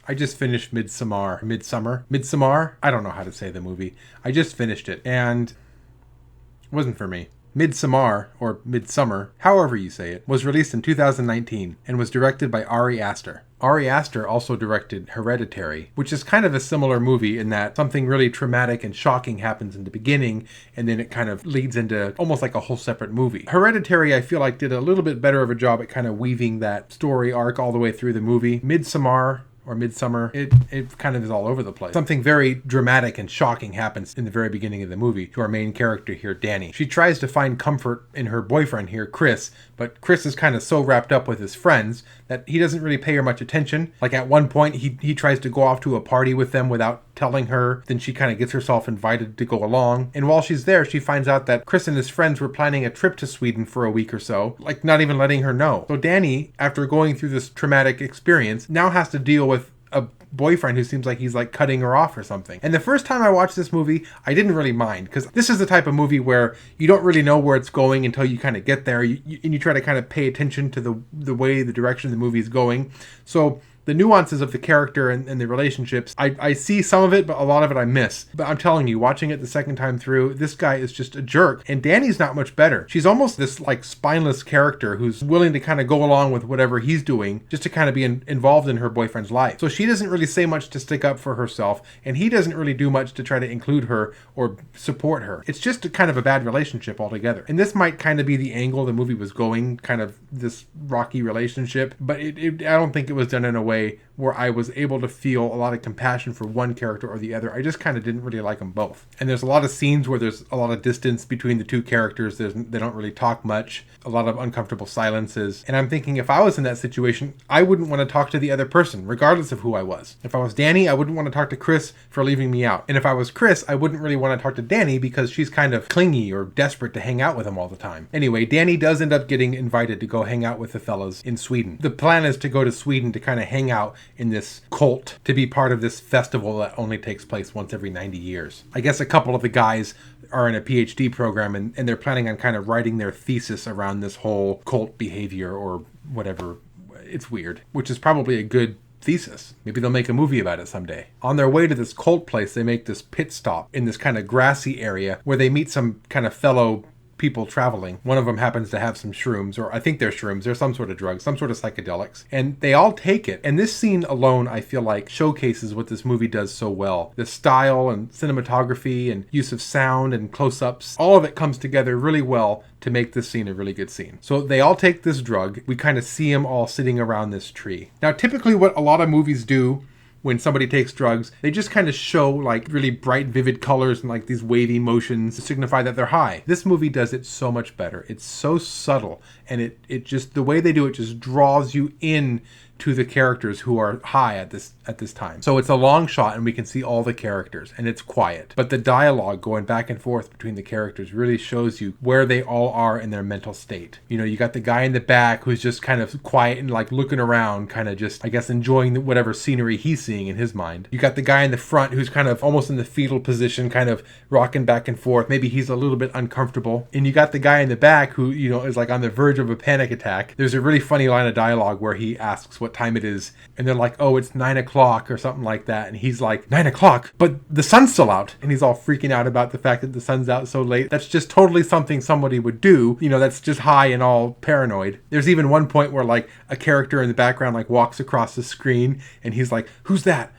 I just finished Midsommar. I don't know how to say the movie. I just finished it, and it wasn't for me. Midsommar, or Midsummer, however you say it, was released in 2019 and was directed by Ari Aster. Ari Aster also directed Hereditary, which is kind of a similar movie in that something really traumatic and shocking happens in the beginning, and then it kind of leads into almost like a whole separate movie. Hereditary, I feel like, did a little bit better of a job at kind of weaving that story arc all the way through the movie. Midsommar, or Midsummer, it kind of is all over the place. Something very dramatic and shocking happens in the very beginning of the movie to our main character here, Danny. She tries to find comfort in her boyfriend here, Chris, but Chris is kind of so wrapped up with his friends that he doesn't really pay her much attention. Like at one point, he tries to go off to a party with them without telling her. Then she kind of gets herself invited to go along. And while she's there, she finds out that Chris and his friends were planning a trip to Sweden for a week or so, like not even letting her know. So Danny, after going through this traumatic experience, now has to deal with a boyfriend who seems like he's like cutting her off or something. And the first time I watched this movie, I didn't really mind, because this is the type of movie where you don't really know where it's going until you kind of get there, and you try to kind of pay attention to the way the direction the movie is going. So the nuances of the character and the relationships, I see some of it, but a lot of it I miss. But I'm telling you, watching it the second time through, this guy is just a jerk. And Danny's not much better. She's almost this like spineless character who's willing to kind of go along with whatever he's doing just to kind of be involved in her boyfriend's life. So she doesn't really say much to stick up for herself, and he doesn't really do much to try to include her or support her. It's just a kind of a bad relationship altogether. And this might kind of be the angle the movie was going, kind of this rocky relationship, but I don't think it was done in a way where I was able to feel a lot of compassion for one character or the other. I just kind of didn't really like them both. And there's a lot of scenes where there's a lot of distance between the two characters. They don't really talk much. A lot of uncomfortable silences. And I'm thinking, if I was in that situation, I wouldn't want to talk to the other person, regardless of who I was. If I was Danny, I wouldn't want to talk to Chris for leaving me out. And if I was Chris, I wouldn't really want to talk to Danny because she's kind of clingy or desperate to hang out with him all the time. Anyway, Danny does end up getting invited to go hang out with the fellas in Sweden. The plan is to go to Sweden to kind of hang out in this cult, to be part of this festival that only takes place once every 90 years. I guess a couple of the guys are in a PhD program and they're planning on kind of writing their thesis around this whole cult behavior or whatever. It's weird, which is probably a good thesis. Maybe they'll make a movie about it someday. On their way to this cult place, they make this pit stop in this kind of grassy area where they meet some kind of fellow people traveling. One of them happens to have some shrooms, or I think they're shrooms. They're some sort of drug, some sort of psychedelics. And they all take it. And this scene alone, I feel like, showcases what this movie does so well. The style and cinematography and use of sound and close-ups, all of it comes together really well to make this scene a really good scene. So they all take this drug. We kind of see them all sitting around this tree. Now, typically what a lot of movies do when somebody takes drugs, they just kind of show like really bright, vivid colors and like these wavy motions to signify that they're high. This movie does it so much better. It's so subtle, and it just, the way they do it just draws you in to the characters who are high at this time. So it's a long shot and we can see all the characters, and it's quiet. But the dialogue going back and forth between the characters really shows you where they all are in their mental state. You know, you got the guy in the back who's just kind of quiet and like looking around, kind of just, I guess, enjoying whatever scenery he's seeing in his mind. You got the guy in the front who's kind of almost in the fetal position, kind of rocking back and forth. Maybe he's a little bit uncomfortable. And you got the guy in the back who, you know, is like on the verge of a panic attack. There's a really funny line of dialogue where he asks what time it is, and they're like, oh, it's 9 o'clock or something like that, and he's like, 9 o'clock, but the sun's still out, and he's all freaking out about the fact that the sun's out so late. That's just totally something somebody would do, you know, that's just high and all paranoid. There's even one point where like a character in the background like walks across the screen, and he's like, who's that?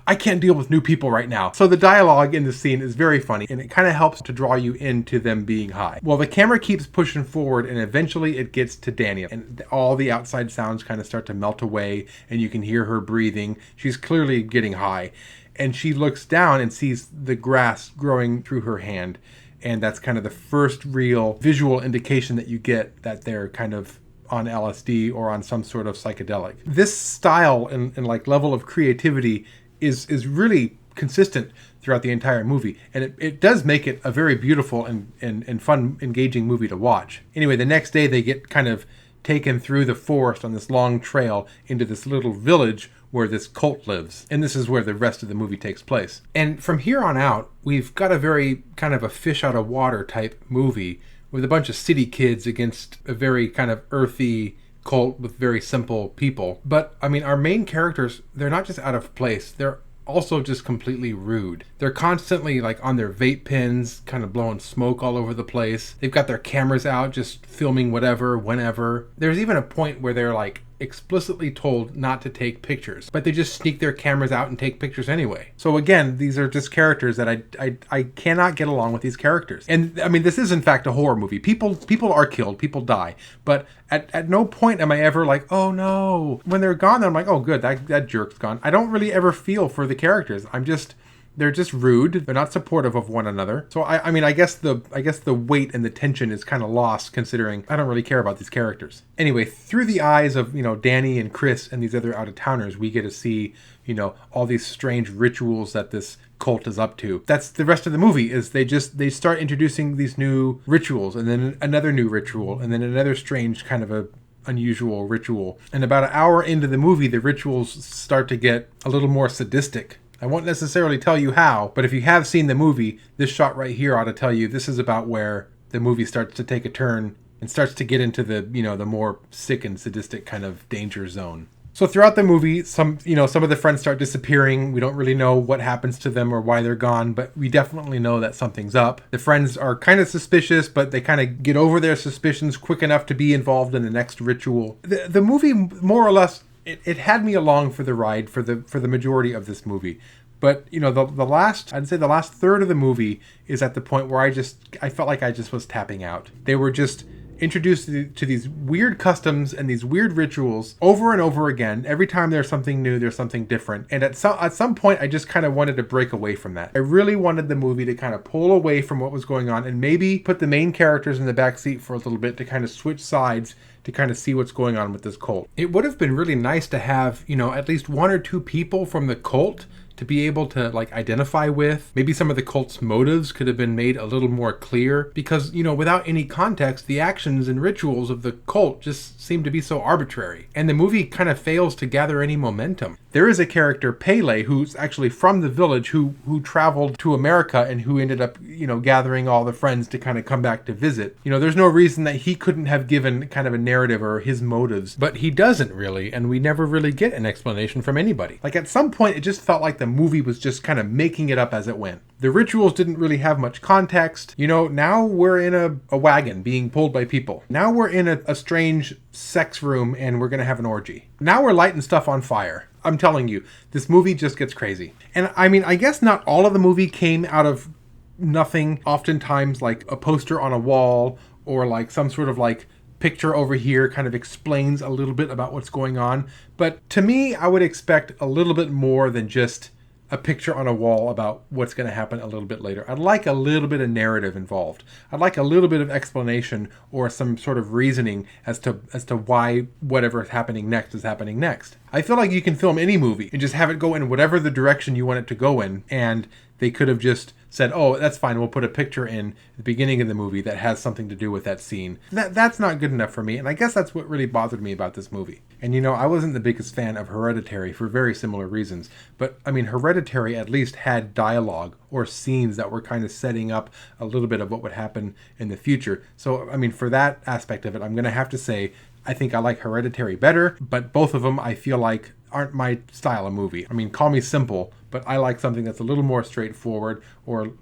I can't deal with new people right now. So the dialogue in the scene is very funny, and it kind of helps to draw you into them being high. Well, the camera keeps pushing forward, and eventually it gets to Daniel, and all the outside sounds kind of start to melt away, and you can hear her breathing. She's clearly getting high, and she looks down and sees the grass growing through her hand, and that's kind of the first real visual indication that you get that they're kind of on LSD or on some sort of psychedelic. This style and like level of creativity is really consistent throughout the entire movie, and it does make it a very beautiful and fun, engaging movie to watch. Anyway, the next day they get kind of taken through the forest on this long trail into this little village where this cult lives, and this is where the rest of the movie takes place. And from here on out, we've got a very kind of a fish out of water type movie with a bunch of city kids against a very kind of earthy, cult with very simple people. But I mean, our main characters, they're not just out of place, they're also just completely rude. They're constantly like on their vape pens, kind of blowing smoke all over the place. They've got their cameras out, just filming whatever, whenever. There's even a point where they're like explicitly told not to take pictures, but they just sneak their cameras out and take pictures anyway. So again, these are just characters that I cannot get along with these characters. And I mean, this is in fact a horror movie. People are killed, people die, but at no point am I ever like, oh no. When they're gone, I'm like, oh good, that jerk's gone. I don't really ever feel for the characters. They're just rude. They're not supportive of one another. So I mean, I guess the weight and the tension is kind of lost, considering I don't really care about these characters. Anyway, through the eyes of, Danny and Chris and these other out-of-towners, we get to see, all these strange rituals that this cult is up to. That's the rest of the movie, is they start introducing these new rituals, and then another new ritual, and then another strange kind of a unusual ritual. And about an hour into the movie, the rituals start to get a little more sadistic. I won't necessarily tell you how, but if you have seen the movie, this shot right here ought to tell you this is about where the movie starts to take a turn and starts to get into the, the more sick and sadistic kind of danger zone. So throughout the movie, some of the friends start disappearing. We don't really know what happens to them or why they're gone, but we definitely know that something's up. The friends are kind of suspicious, but they kind of get over their suspicions quick enough to be involved in the next ritual. The movie, more or less, it had me along for the ride for the majority of this movie. But, the last third of the movie is at the point where I felt like I just was tapping out. They were just introduced to these weird customs and these weird rituals over and over again. Every time there's something new, there's something different. And at some point, I just kind of wanted to break away from that. I really wanted the movie to kind of pull away from what was going on and maybe put the main characters in the back seat for a little bit to kind of switch sides to kind of see what's going on with this cult. It would have been really nice to have, at least one or two people from the cult to be able to identify with. Maybe some of the cult's motives could have been made a little more clear, because without any context, the actions and rituals of the cult just seem to be so arbitrary, and the movie kind of fails to gather any momentum. There is a character, Pele, who's actually from the village, who traveled to America and who ended up gathering all the friends to kind of come back to visit. There's no reason that he couldn't have given kind of a narrative or his motives, but he doesn't really, and we never really get an explanation from anybody. At some point, it just felt like the movie was just kind of making it up as it went. The rituals didn't really have much context. Now we're in a wagon being pulled by people. Now we're in a strange sex room and we're going to have an orgy. Now we're lighting stuff on fire. I'm telling you, this movie just gets crazy. And I mean, I guess not all of the movie came out of nothing. Oftentimes, like a poster on a wall or like some sort of picture over here kind of explains a little bit about what's going on. But to me, I would expect a little bit more than just a picture on a wall about what's going to happen a little bit later. I'd like a little bit of narrative involved. I'd like a little bit of explanation or some sort of reasoning as to why whatever is happening next is happening next. I feel like you can film any movie and just have it go in whatever the direction you want it to go in, and they could have just said, oh, that's fine, we'll put a picture in the beginning of the movie that has something to do with that scene. That's not good enough for me, and I guess that's what really bothered me about this movie. And I wasn't the biggest fan of Hereditary for very similar reasons, but I mean, Hereditary at least had dialogue or scenes that were kind of setting up a little bit of what would happen in the future. So, I mean, for that aspect of it, I'm going to have to say, I think I like Hereditary better, but both of them I feel like aren't my style of movie. I mean, call me simple, but I like something that's a little more straightforward, or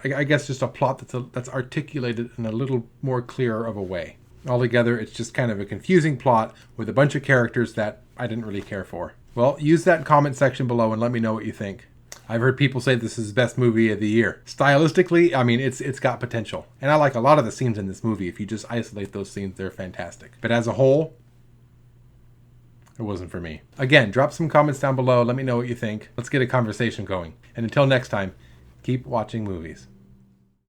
I guess just a plot that's articulated in a little more clearer of a way. Altogether, it's just kind of a confusing plot with a bunch of characters that I didn't really care for. Well, use that comment section below and let me know what you think. I've heard people say this is best movie of the year. Stylistically, I mean, it's got potential. And I like a lot of the scenes in this movie. If you just isolate those scenes, they're fantastic. But as a whole, it wasn't for me. Again, drop some comments down below. Let me know what you think. Let's get a conversation going. And until next time, keep watching movies.